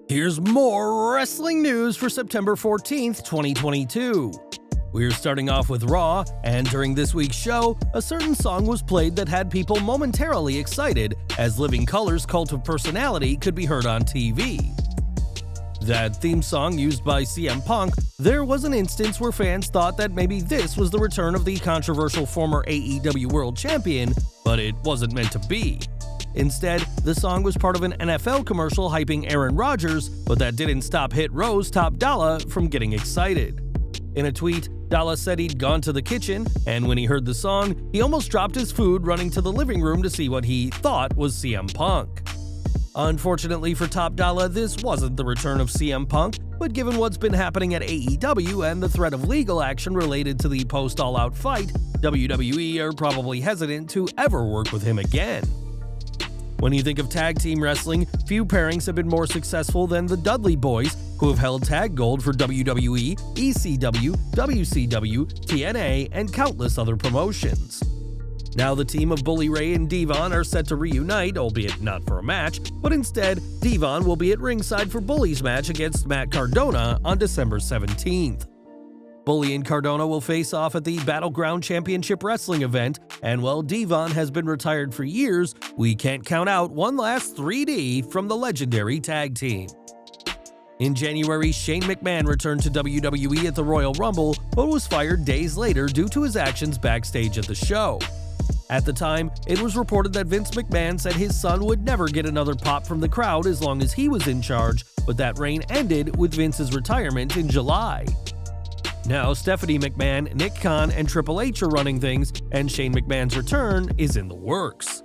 Here's more wrestling news for September 14th, 2022. We're starting off with Raw, and during this week's show, a certain song was played that had people momentarily excited as Living Colour's Cult of Personality could be heard on TV. That theme song used by CM Punk, there was an instance where fans thought that maybe this was the return of the controversial former AEW World Champion, but it wasn't meant to be. Instead, the song was part of an NFL commercial hyping Aaron Rodgers, but that didn't stop Hit Row's Top Dollar from getting excited. In a tweet, Dollar said he'd gone to the kitchen, and when he heard the song, he almost dropped his food running to the living room to see what he thought was CM Punk. Unfortunately for Top Dollar, this wasn't the return of CM Punk, but given what's been happening at AEW and the threat of legal action related to the post-all-out fight, WWE are probably hesitant to ever work with him again. When you think of tag team wrestling, few pairings have been more successful than the Dudley Boyz, who have held tag gold for WWE, ECW, WCW, TNA, and countless other promotions. Now the team of Bully Ray and Devon are set to reunite, albeit not for a match, but instead, Devon will be at ringside for Bully's match against Matt Cardona on December 17th. Bully and Cardona will face off at the Battleground Championship Wrestling event, and while Devon has been retired for years, we can't count out one last 3D from the legendary tag team. In January, Shane McMahon returned to WWE at the Royal Rumble, but was fired days later due to his actions backstage at the show. At the time, it was reported that Vince McMahon said his son would never get another pop from the crowd as long as he was in charge, but that reign ended with Vince's retirement in July. Now, Stephanie McMahon, Nick Khan, and Triple H are running things, and Shane McMahon's return is in the works.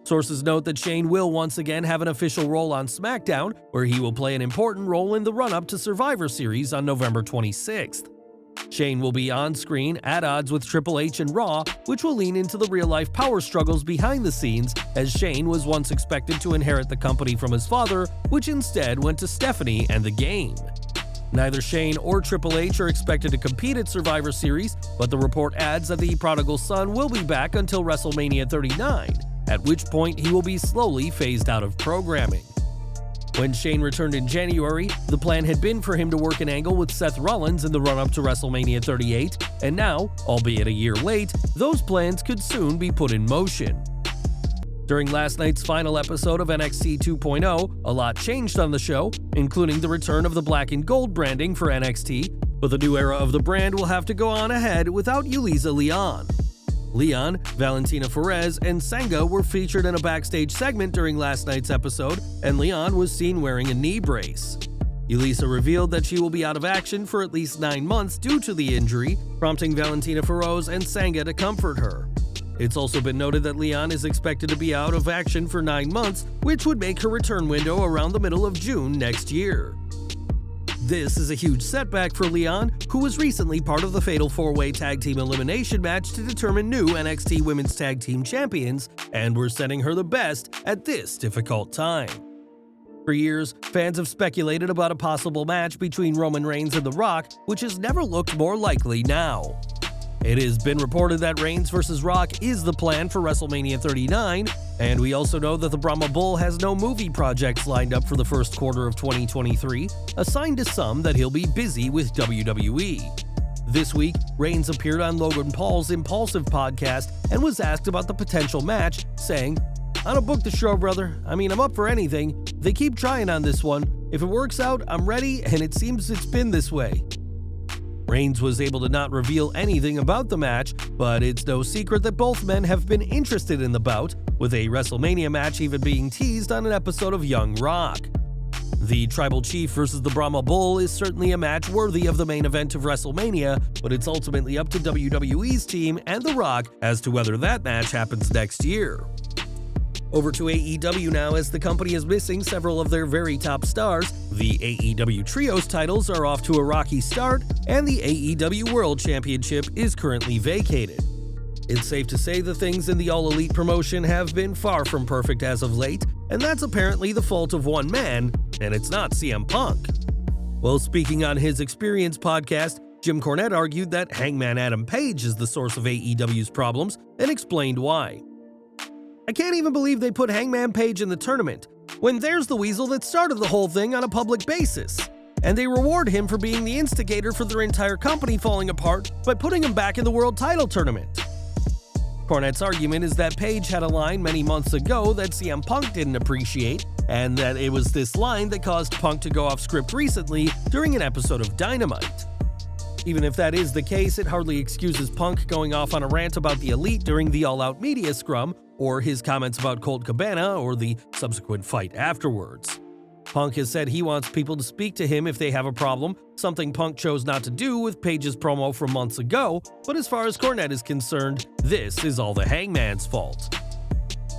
Sources note that Shane will once again have an official role on SmackDown, where he will play an important role in the run-up to Survivor Series on November 26th. Shane will be on screen at odds with Triple H and Raw, which will lean into the real-life power struggles behind the scenes, as Shane was once expected to inherit the company from his father, which instead went to Stephanie and the Game. Neither Shane or Triple H are expected to compete at Survivor Series, but the report adds that the prodigal son will be back until Wrestlemania 39, at which point he will be slowly phased out of programming. When Shane returned in January, the plan had been for him to work an angle with Seth Rollins in the run-up to Wrestlemania 38, and now, albeit a year late, those plans could soon be put in motion. During last night's final episode of NXT 2.0, a lot changed on the show, including the return of the black and gold branding for NXT, but the new era of the brand will have to go on ahead without Yulisa Leon. Leon, Valentina Perez, and Sanga were featured in a backstage segment during last night's episode, and Leon was seen wearing a knee brace. Yulisa revealed that she will be out of action for at least 9 months due to the injury, prompting Valentina Perez and Sanga to comfort her. It's also been noted that Leon is expected to be out of action for 9 months, which would make her return window around the middle of June next year. This is a huge setback for Leon, who was recently part of the Fatal 4-Way Tag Team Elimination match to determine new NXT Women's Tag Team Champions, and we're sending her the best at this difficult time. For years, fans have speculated about a possible match between Roman Reigns and The Rock, which has never looked more likely now. It has been reported that Reigns vs. Rock is the plan for WrestleMania 39, and we also know that the Brahma Bull has no movie projects lined up for the first quarter of 2023, a sign to some that he'll be busy with WWE. This week, Reigns appeared on Logan Paul's Impulsive podcast and was asked about the potential match, saying, "I don't book the show, brother. I mean, I'm up for anything. They keep trying on this one. If it works out, I'm ready, and it seems it's been this way." Reigns was able to not reveal anything about the match, but it's no secret that both men have been interested in the bout, with a WrestleMania match even being teased on an episode of Young Rock. The Tribal Chief versus the Brahma Bull is certainly a match worthy of the main event of WrestleMania, but it's ultimately up to WWE's team and The Rock as to whether that match happens next year. Over to AEW now, as the company is missing several of their very top stars. The AEW Trios titles are off to a rocky start, and the AEW World Championship is currently vacated. It's safe to say the things in the All Elite promotion have been far from perfect as of late, and that's apparently the fault of one man, and it's not CM Punk. Well, speaking on his Experience podcast, Jim Cornette argued that Hangman Adam Page is the source of AEW's problems and explained why. "I can't even believe they put Hangman Page in the tournament. when there's the weasel that started the whole thing on a public basis. And they reward him for being the instigator for their entire company falling apart by putting him back in the world title tournament. Cornette's argument is that Page had a line many months ago that CM Punk didn't appreciate, and that it was this line that caused Punk to go off script recently during an episode of Dynamite. Even if that is the case, it hardly excuses Punk going off on a rant about the Elite during the All Out Media Scrum, or his comments about Colt Cabana, or the subsequent fight afterwards. Punk has said he wants people to speak to him if they have a problem, something Punk chose not to do with Page's promo from months ago, but as far as Cornette is concerned, this is all the Hangman's fault.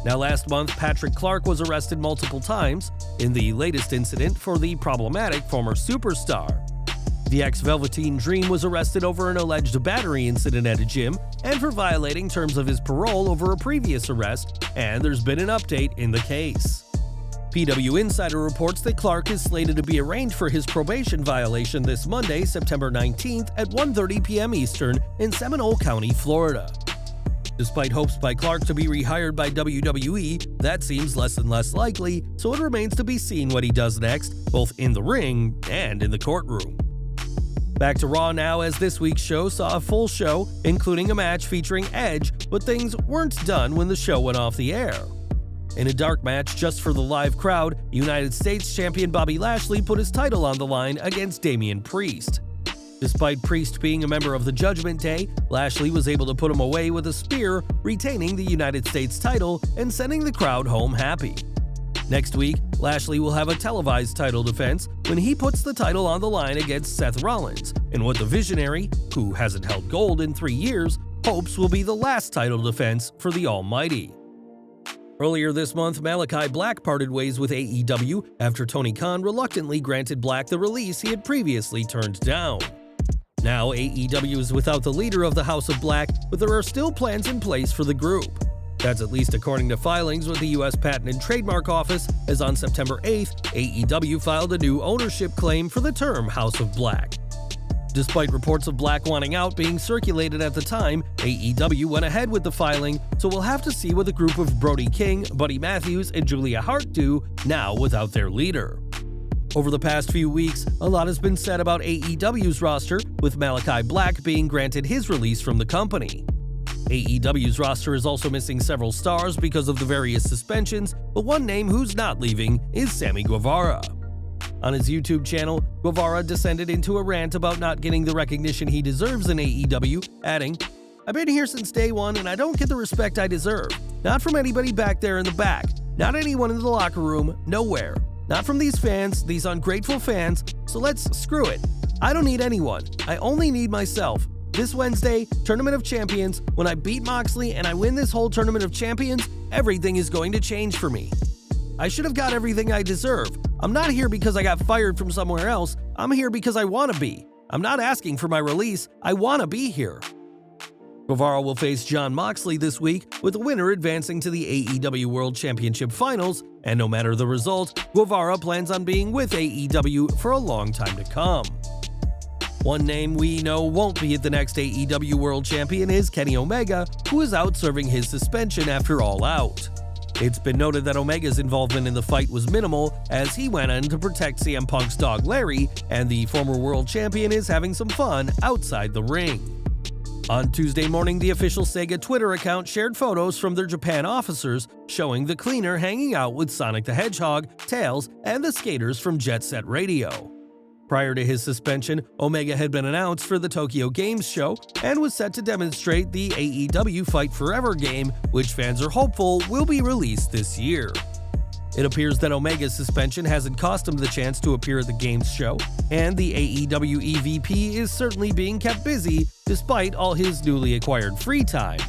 Now, last month, Patrick Clark was arrested multiple times, in the latest incident for the problematic former superstar. The ex-Velveteen Dream was arrested over an alleged battery incident at a gym and for violating terms of his parole over a previous arrest, and there's been an update in the case. PW Insider reports that Clark is slated to be arraigned for his probation violation this Monday, September 19th at 1:30 p.m. Eastern in Seminole County, Florida. Despite hopes by Clark to be rehired by WWE, that seems less and less likely, so it remains to be seen what he does next, both in the ring and in the courtroom. Back to Raw now, as this week's show saw a full show, including a match featuring Edge, but things weren't done when the show went off the air. In a dark match just for the live crowd, United States champion Bobby Lashley put his title on the line against Damian Priest. Despite Priest being a member of the Judgment Day, Lashley was able to put him away with a spear, retaining the United States title and sending the crowd home happy. Next week, Lashley will have a televised title defense when he puts the title on the line against Seth Rollins, in what the Visionary, who hasn't held gold in 3 years, hopes will be the last title defense for the Almighty. Earlier this month, Malachi Black parted ways with AEW after Tony Khan reluctantly granted Black the release he had previously turned down. Now, AEW is without the leader of the House of Black, but there are still plans in place for the group. That's at least according to filings with the U.S. Patent and Trademark Office, as on September 8th, AEW filed a new ownership claim for the term House of Black. Despite reports of Black wanting out being circulated at the time, AEW went ahead with the filing, so we'll have to see what the group of Brody King, Buddy Matthews, and Julia Hart do now without their leader. Over the past few weeks, a lot has been said about AEW's roster, with Malachi Black being granted his release from the company. AEW's roster is also missing several stars because of the various suspensions, but one name who's not leaving is Sammy Guevara. On his YouTube channel, Guevara descended into a rant about not getting the recognition he deserves in AEW, adding, "I've been here since day one and I don't get the respect I deserve. Not from anybody back there in the back. Not anyone in the locker room. Nowhere. Not from these fans, these ungrateful fans, so let's screw it. I don't need anyone. I only need myself. This Wednesday, Tournament of Champions, when I beat Moxley and I win this whole Tournament of Champions, everything is going to change for me. I should have got everything I deserve. I'm not here because I got fired from somewhere else. I'm here because I want to be. I'm not asking for my release. I want to be here." Guevara will face Jon Moxley this week, with the winner advancing to the AEW World Championship Finals, and no matter the result, Guevara plans on being with AEW for a long time to come. One name we know won't be at the next AEW World Champion is Kenny Omega, who is out serving his suspension after All Out. It's been noted that Omega's involvement in the fight was minimal, as he went in to protect CM Punk's dog Larry, and the former world champion is having some fun outside the ring. On Tuesday morning, the official Sega Twitter account shared photos from their Japan officers showing the cleaner hanging out with Sonic the Hedgehog, Tails, and the skaters from Jet Set Radio. Prior to his suspension, Omega had been announced for the Tokyo Games show and was set to demonstrate the AEW Fight Forever game, which fans are hopeful will be released this year. It appears that Omega's suspension hasn't cost him the chance to appear at the Games show, and the AEW EVP is certainly being kept busy despite all his newly acquired free time.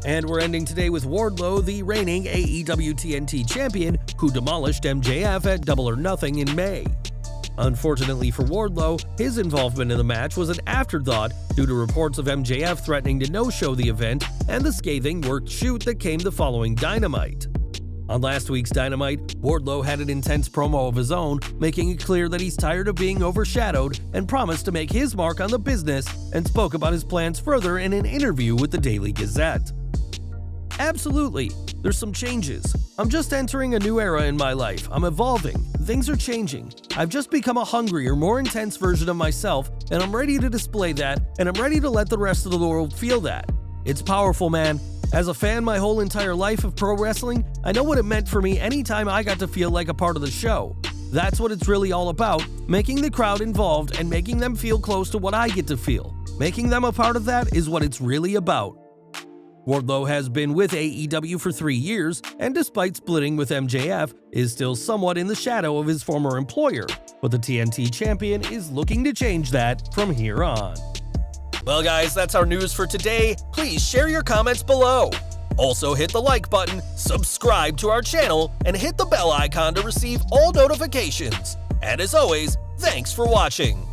And we're ending today with Wardlow, the reigning AEW TNT champion, who demolished MJF at Double or Nothing in May. Unfortunately for Wardlow, his involvement in the match was an afterthought due to reports of MJF threatening to no-show the event and the scathing worked shoot that came the following Dynamite. On last week's Dynamite, Wardlow had an intense promo of his own, making it clear that he's tired of being overshadowed and promised to make his mark on the business, and spoke about his plans further in an interview with the Daily Gazette. Absolutely. There's some changes. I'm just entering a new era in my life. I'm evolving. Things are changing. I've just become a hungrier, more intense version of myself, and I'm ready to display that, and I'm ready to let the rest of the world feel that. It's powerful, man. As a fan my whole entire life of pro wrestling, I know what it meant for me anytime I got to feel like a part of the show. That's what it's really all about, making the crowd involved and making them feel close to what I get to feel. Making them a part of that is what it's really about. Wardlow has been with AEW for 3 years, and despite splitting with MJF, is still somewhat in the shadow of his former employer, but the TNT champion is looking to change that from here on. Well guys, that's our news for today. Please share your comments below. Also hit the like button, subscribe to our channel, and hit the bell icon to receive all notifications. And as always, thanks for watching.